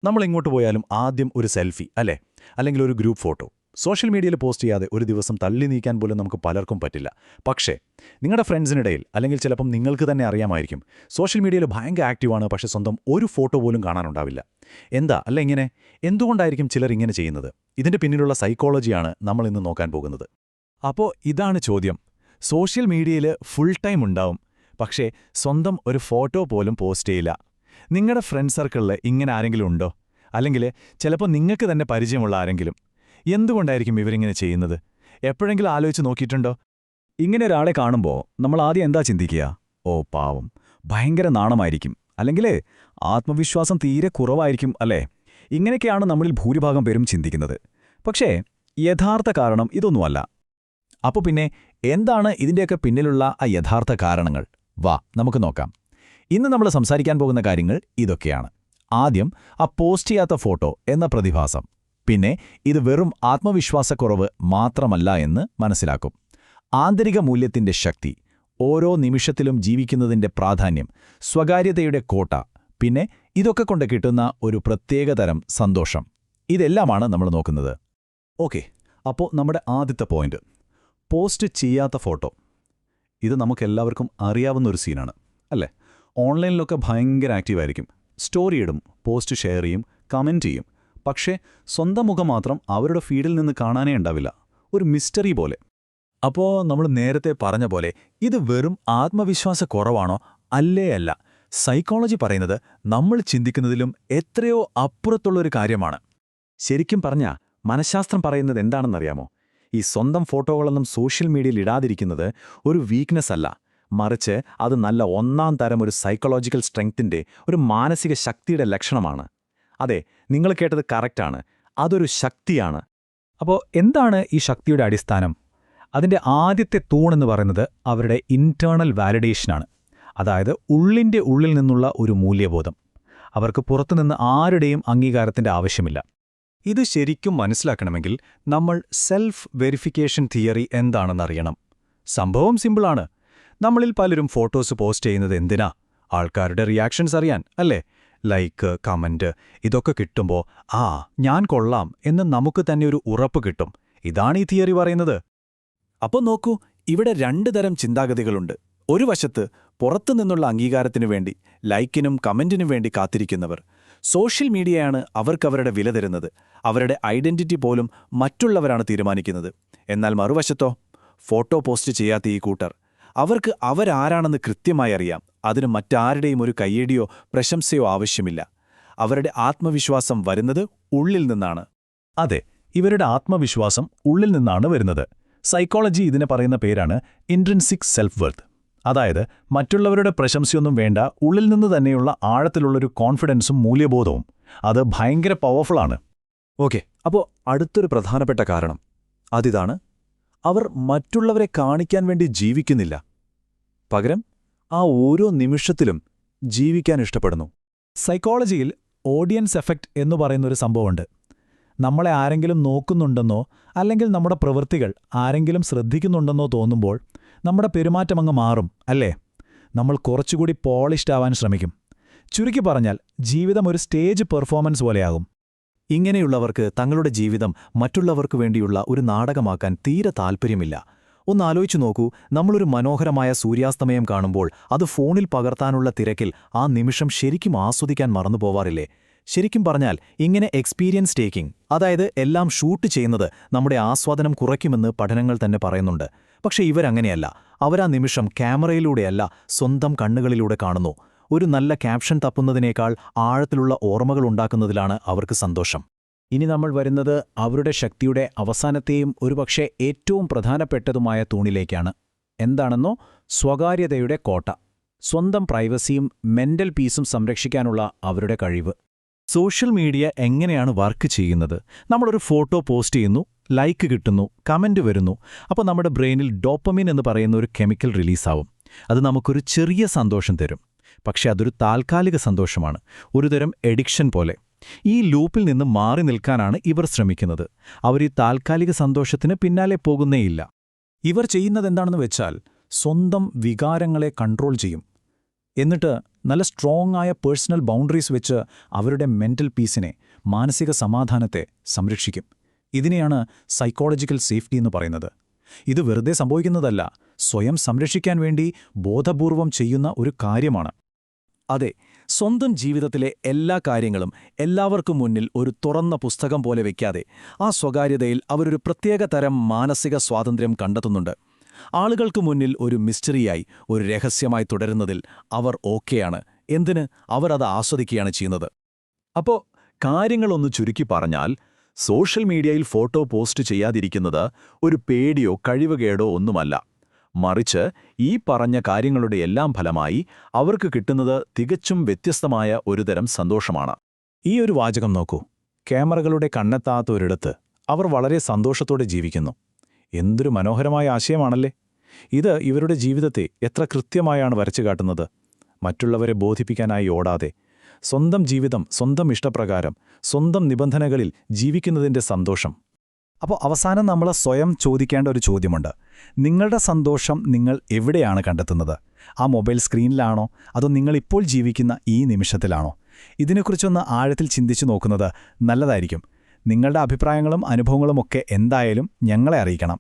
നമ്മൾ എങ്ങോട്ട് പോയാലും ആദ്യം ഒരു സെൽഫി അല്ലേ, അല്ലെങ്കിൽ ഒരു ഗ്രൂപ്പ് ഫോട്ടോ സോഷ്യൽ മീഡിയയിൽ പോസ്റ്റ് ചെയ്യാതെ ഒരു ദിവസം തള്ളി നീക്കാൻ പോലും നമുക്ക് പലർക്കും പറ്റില്ല. പക്ഷേ നിങ്ങളുടെ ഫ്രണ്ട്സിനിടയിൽ അല്ലെങ്കിൽ ചിലപ്പം നിങ്ങൾക്ക് തന്നെ അറിയാമായിരിക്കും, സോഷ്യൽ മീഡിയയിൽ ഭയങ്കര ആക്റ്റീവാണ്, പക്ഷേ സ്വന്തം ഒരു ഫോട്ടോ പോലും കാണാനുണ്ടാവില്ല. എന്താ അല്ല ഇങ്ങനെ? എന്തുകൊണ്ടായിരിക്കും ചിലർ ഇങ്ങനെ ചെയ്യുന്നത്? ഇതിന്റെ പിന്നിലുള്ള സൈക്കോളജിയാണ് നമ്മൾ ഇന്ന് നോക്കാൻ പോകുന്നത്. അപ്പോൾ ഇതാണ് ചോദ്യം. സോഷ്യൽ മീഡിയയിൽ ഫുൾ ടൈം ഉണ്ടാവും, പക്ഷേ സ്വന്തം ഒരു ഫോട്ടോ പോലും പോസ്റ്റ് ചെയ്യില്ല. നിങ്ങളുടെ ഫ്രണ്ട് സർക്കിളിൽ ഇങ്ങനെ ആരെങ്കിലും ഉണ്ടോ? അല്ലെങ്കിൽ ചിലപ്പോൾ നിങ്ങൾക്ക് തന്നെ പരിചയമുള്ള ആരെങ്കിലും? എന്തുകൊണ്ടായിരിക്കും ഇവരിങ്ങനെ ചെയ്യുന്നത്? എപ്പോഴെങ്കിലും ആലോചിച്ച് നോക്കിയിട്ടുണ്ടോ? ഇങ്ങനെ ഒരാളെ കാണുമ്പോൾ നമ്മൾ ആദ്യം എന്താ ചിന്തിക്കുക? ഓ പാവം, ഭയങ്കര നാണമായിരിക്കും, അല്ലെങ്കിൽ ആത്മവിശ്വാസം തീരെ കുറവായിരിക്കും, അല്ലേ? ഇങ്ങനെയൊക്കെയാണ് നമ്മളിൽ ഭൂരിഭാഗം പേരും ചിന്തിക്കുന്നത്. പക്ഷേ യഥാർത്ഥ കാരണം ഇതൊന്നുമല്ല. അപ്പോൾ പിന്നെ എന്താണ് ഇതിൻ്റെയൊക്കെ പിന്നിലുള്ള ആ യഥാർത്ഥ കാരണങ്ങൾ? വാ നമുക്ക് നോക്കാം. ഇന്ന് നമ്മൾ സംസാരിക്കാൻ പോകുന്ന കാര്യങ്ങൾ ഇതൊക്കെയാണ്. ആദ്യം ആ പോസ്റ്റ് ചെയ്യാത്ത ഫോട്ടോ എന്ന പ്രതിഭാസം. പിന്നെ ഇത് വെറും ആത്മവിശ്വാസക്കുറവ് മാത്രമല്ല എന്ന് മനസ്സിലാക്കും. ആന്തരിക മൂല്യത്തിന്റെ ശക്തി, ഓരോ നിമിഷത്തിലും ജീവിക്കുന്നതിന്റെ പ്രാധാന്യം, സ്വകാര്യതയുടെ കോട്ട, പിന്നെ ഇതൊക്കെ കൊണ്ട് കിട്ടുന്ന ഒരു പ്രത്യേകതരം സന്തോഷം. ഇതെല്ലാമാണ് നമ്മൾ നോക്കുന്നത്. ഓക്കെ, അപ്പോൾ നമ്മുടെ ആദ്യത്തെ പോയിന്റ്, പോസ്റ്റ് ചെയ്യാത്ത ഫോട്ടോ. ഇത് നമുക്കെല്ലാവർക്കും അറിയാവുന്നൊരു സീനാണ് അല്ലേ? ഓൺലൈനിലൊക്കെ ഭയങ്കര ആക്റ്റീവായിരിക്കും, സ്റ്റോറി ഇടും, പോസ്റ്റ് ഷെയർ ചെയ്യും, കമൻറ്റ് ചെയ്യും. പക്ഷേ സ്വന്തം മുഖം മാത്രം അവരുടെ ഫീഡിൽ നിന്ന് കാണാനേ ഉണ്ടാവില്ല, ഒരു മിസ്റ്ററി പോലെ. അപ്പോൾ നമ്മൾ നേരത്തെ പറഞ്ഞ പോലെ ഇത് വെറും ആത്മവിശ്വാസക്കുറവാണോ? അല്ലേ അല്ല. സൈക്കോളജി പറയുന്നത് നമ്മൾ ചിന്തിക്കുന്നതിലും എത്രയോ അപ്പുറത്തുള്ളൊരു കാര്യമാണ്. ശരിക്കും പറഞ്ഞാൽ മനഃശാസ്ത്രം പറയുന്നത് എന്താണെന്നറിയാമോ? ഈ സ്വന്തം ഫോട്ടോകളൊന്നും സോഷ്യൽ മീഡിയയിൽ ഇടാതിരിക്കുന്നത് ഒരു വീക്ക്നെസ് അല്ല, മറിച്ച് അത് നല്ല ഒന്നാം തരം ഒരു സൈക്കോളജിക്കൽ സ്ട്രെങ്ത്തിന്റെ, ഒരു മാനസിക ശക്തിയുടെ ലക്ഷണമാണ്. അതെ, നിങ്ങൾ കേട്ടത് കറക്റ്റാണ്, അതൊരു ശക്തിയാണ്. അപ്പോൾ എന്താണ് ഈ ശക്തിയുടെ അടിസ്ഥാനം? അതിൻ്റെ ആദ്യത്തെ തൂണെന്ന് പറയുന്നത് അവരുടെ ഇന്റേണൽ വാലിഡേഷനാണ്. അതായത് ഉള്ളിൻ്റെ ഉള്ളിൽ നിന്നുള്ള ഒരു മൂല്യബോധം. അവർക്ക് പുറത്തുനിന്ന് ആരുടെയും അംഗീകാരത്തിൻ്റെ ആവശ്യമില്ല. ഇത് ശരിക്കും മനസ്സിലാക്കണമെങ്കിൽ നമ്മൾ സെൽഫ് വെരിഫിക്കേഷൻ തിയറി എന്താണെന്നറിയണം. സംഭവം സിമ്പിളാണ്. നമ്മളിൽ പലരും ഫോട്ടോസ് പോസ്റ്റ് ചെയ്യുന്നത് എന്തിനാ? ആൾക്കാരുടെ റിയാക്ഷൻസ് അറിയാൻ, അല്ലേ? ലൈക്ക്, കമന്റ് ഇതൊക്കെ കിട്ടുമ്പോൾ ഞാൻ കൊള്ളാം എന്ന് നമുക്ക് തന്നെ ഒരു ഉറപ്പ് കിട്ടും. ഇതാണ് ഈ തിയറി പറയുന്നത്. അപ്പോൾ നോക്കൂ, ഇവിടെ രണ്ട് തരം ചിന്താഗതികളുണ്ട്. ഒരു വശത്ത് പുറത്തുനിന്നുള്ള അംഗീകാരത്തിനു വേണ്ടി, ലൈക്കിനും കമന്റിനും വേണ്ടി കാത്തിരിക്കുന്നവർ. സോഷ്യൽ മീഡിയയാണ് അവർക്കവരുടെ വില തരുന്നത്. അവരുടെ ഐഡന്റിറ്റി പോലും മറ്റുള്ളവരാണ് തീരുമാനിക്കുന്നത്. എന്നാൽ മറുവശത്തോ, ഫോട്ടോ പോസ്റ്റ് ചെയ്യാത്ത ഈ കൂട്ടർ. അവർക്ക് അവരാരാണെന്ന് കൃത്യമായി അറിയാം. അതിന് മറ്റാരുടെയും ഒരു കയ്യടിയോ പ്രശംസയോ ആവശ്യമില്ല. അവരുടെ ആത്മവിശ്വാസം വരുന്നത് ഉള്ളിൽ നിന്നാണ്. അതെ, ഇവരുടെ ആത്മവിശ്വാസം ഉള്ളിൽ നിന്നാണ് വരുന്നത്. സൈക്കോളജി ഇതിനെ പറയുന്ന പേരാണ് ഇൻട്രിൻസിക് സെൽഫ് വെർത്ത്. അതായത് മറ്റുള്ളവരുടെ പ്രശംസയൊന്നും വേണ്ട, ഉള്ളിൽ നിന്ന് തന്നെയുള്ള ആഴത്തിലുള്ളൊരു കോൺഫിഡൻസും മൂല്യബോധവും. അത് ഭയങ്കര പവർഫുള്ളാണ്. ഓക്കെ, അപ്പോൾ അടുത്തൊരു പ്രധാനപ്പെട്ട കാരണം അതിതാണ്, അവർ മറ്റുള്ളവരെ കാണിക്കാൻ വേണ്ടി ജീവിക്കുന്നില്ല. പകരം ആ ഓരോ നിമിഷത്തിലും ജീവിക്കാൻ ഇഷ്ടപ്പെടുന്നു. സൈക്കോളജിയിൽ ഓഡിയൻസ് എഫക്റ്റ് എന്നു പറയുന്നൊരു സംഭവമുണ്ട്. നമ്മളെ ആരെങ്കിലും നോക്കുന്നുണ്ടെന്നോ അല്ലെങ്കിൽ നമ്മുടെ പ്രവൃത്തികൾ ആരെങ്കിലും ശ്രദ്ധിക്കുന്നുണ്ടെന്നോ തോന്നുമ്പോൾ നമ്മുടെ പെരുമാറ്റമങ്ങ് മാറും, അല്ലേ? നമ്മൾ കുറച്ചുകൂടി പോളിഷ്ഡ് ആവാൻ ശ്രമിക്കും. ചുരുക്കി പറഞ്ഞാൽ ജീവിതം ഒരു സ്റ്റേജ് പെർഫോമൻസ് പോലെയാകും. ഇങ്ങനെയുള്ളവർക്ക് തങ്ങളുടെ ജീവിതം മറ്റുള്ളവർക്കു വേണ്ടിയുള്ള ഒരു നാടകമാക്കാൻ തീരെ താൽപ്പര്യമില്ല. ഒന്നാലോചിച്ചു നോക്കൂ, നമ്മളൊരു മനോഹരമായ സൂര്യാസ്തമയം കാണുമ്പോൾ അത് ഫോണിൽ പകർത്താനുള്ള തിരക്കിൽ ആ നിമിഷം ശരിക്കും ആസ്വദിക്കാൻ മറന്നുപോവാറില്ലേ? ശരിക്കും പറഞ്ഞാൽ ഇങ്ങനെ എക്സ്പീരിയൻസ് ടേക്കിംഗ്, അതായത് എല്ലാം ഷൂട്ട് ചെയ്യുന്നത് നമ്മുടെ ആസ്വാദനം കുറയ്ക്കുമെന്ന് പഠനങ്ങൾ തന്നെ പറയുന്നുണ്ട്. പക്ഷേ ഇവരങ്ങനെയല്ല. അവരാ നിമിഷം ക്യാമറയിലൂടെയല്ല, സ്വന്തം കണ്ണുകളിലൂടെ കാണുന്നു. ഒരു നല്ല ക്യാപ്ഷൻ തപ്പുന്നതിനേക്കാൾ ആഴത്തിലുള്ള ഓർമ്മകൾ ഉണ്ടാക്കുന്നതിലാണ് അവർക്ക് സന്തോഷം. ഇനി നമ്മൾ വരുന്നത് അവരുടെ ശക്തിയുടെ അവസാനത്തെയും ഒരുപക്ഷെ ഏറ്റവും പ്രധാനപ്പെട്ടതുമായ തൂണിലേക്കാണ്. എന്താണെന്നോ? സ്വകാര്യതയുടെ കോട്ട. സ്വന്തം പ്രൈവസിയും മെന്റൽ പീസും സംരക്ഷിക്കാനുള്ള അവരുടെ കഴിവ്. സോഷ്യൽ മീഡിയ എങ്ങനെയാണ് വർക്ക് ചെയ്യുന്നത്? നമ്മളൊരു ഫോട്ടോ പോസ്റ്റ് ചെയ്യുന്നു, ലൈക്ക് കിട്ടുന്നു, കമന്റ് വരുന്നു. അപ്പോൾ നമ്മുടെ ബ്രെയിനിൽ ഡോപ്പമിൻ എന്ന് പറയുന്ന ഒരു കെമിക്കൽ റിലീസാവും. അത് നമുക്കൊരു ചെറിയ സന്തോഷം തരും. പക്ഷെ അതൊരു താൽക്കാലിക സന്തോഷമാണ്, ഒരുതരം എഡിക്ഷൻ പോലെ. ഈ ലൂപ്പിൽ നിന്ന് മാറി നിൽക്കാനാണ് ഇവർ ശ്രമിക്കുന്നത്. അവർ ഈ താൽക്കാലിക സന്തോഷത്തിന് പിന്നാലെ പോകുന്നേയില്ല. ഇവർ ചെയ്യുന്നതെന്താണെന്ന് വെച്ചാൽ സ്വന്തം വികാരങ്ങളെ കൺട്രോൾ ചെയ്യും. എന്നിട്ട് നല്ല സ്ട്രോങ് ആയ പേഴ്സണൽ ബൗണ്ടറീസ് വെച്ച് അവരുടെ മെന്റൽ പീസിനെ, മാനസിക സമാധാനത്തെ സംരക്ഷിക്കും. ഇതിനെയാണ് സൈക്കോളജിക്കൽ സേഫ്റ്റി എന്ന് പറയുന്നത്. ഇത് വെറുതെ സംഭവിക്കുന്നതല്ല, സ്വയം സംരക്ഷിക്കാൻ വേണ്ടി ബോധപൂർവം ചെയ്യുന്ന ഒരു കാര്യമാണ്. അതെ, സ്വന്തം ജീവിതത്തിലെ എല്ലാ കാര്യങ്ങളും എല്ലാവർക്കും മുന്നിൽ ഒരു തുറന്ന പുസ്തകം പോലെ വയ്ക്കാതെ ആ സ്വകാര്യതയിൽ അവരൊരു പ്രത്യേക തരം മാനസിക സ്വാതന്ത്ര്യം കണ്ടെത്തുന്നുണ്ട്. ആളുകൾക്ക് മുന്നിൽ ഒരു മിസ്റ്ററിയായി, ഒരു രഹസ്യമായി തുടരുന്നതിൽ അവർ ഓക്കെയാണ്. എന്തിന്? അവർ അത് ആസ്വദിക്കുകയാണ് ചെയ്യുന്നത്. അപ്പോ കാര്യങ്ങളൊന്ന് ചുരുക്കി പറഞ്ഞാൽ, സോഷ്യൽ മീഡിയയിൽ ഫോട്ടോ പോസ്റ്റ് ചെയ്യാതിരിക്കുന്നത് ഒരു പേടിയോ കഴിവുകേടോ ഒന്നുമല്ല. മറിച്ച് ഈ പറഞ്ഞ കാര്യങ്ങളുടെ എല്ലാം ഫലമായി അവർക്ക് കിട്ടുന്നത് തികച്ചും വ്യത്യസ്തമായ ഒരുതരം സന്തോഷമാണ്. ഈ ഒരു വാചകം നോക്കൂ. ക്യാമറകളുടെ കണ്ണെത്താത്ത ഒരിടത്ത് അവർ വളരെ സന്തോഷത്തോടെ ജീവിക്കുന്നു. എന്തൊരു മനോഹരമായ ആശയമാണല്ലേ! ഇത് ഇവരുടെ ജീവിതത്തെ എത്ര കൃത്യമായാണ് വരച്ചു കാട്ടുന്നത്. മറ്റുള്ളവരെ ബോധിപ്പിക്കാനായി ഓടാതെ, സ്വന്തം ജീവിതം സ്വന്തം ഇഷ്ടപ്രകാരം, സ്വന്തം നിബന്ധനകളിൽ ജീവിക്കുന്നതിൻ്റെ സന്തോഷം. അപ്പോൾ അവസാനം നമ്മൾ സ്വയം ചോദിക്കേണ്ട ഒരു ചോദ്യമുണ്ട്. നിങ്ങളുടെ സന്തോഷം നിങ്ങൾ എവിടെയാണ് കണ്ടെത്തുന്നത്? ആ മൊബൈൽ സ്ക്രീനിലാണോ, അതോ നിങ്ങളിപ്പോൾ ജീവിക്കുന്ന ഈ നിമിഷത്തിലാണോ? ഇതിനെക്കുറിച്ചൊന്ന് ആഴത്തിൽ ചിന്തിച്ചു നോക്കുന്നത് നല്ലതായിരിക്കും. നിങ്ങളുടെ അഭിപ്രായങ്ങളും അനുഭവങ്ങളുമൊക്കെ എന്തായാലും ഞങ്ങളെ അറിയിക്കണം.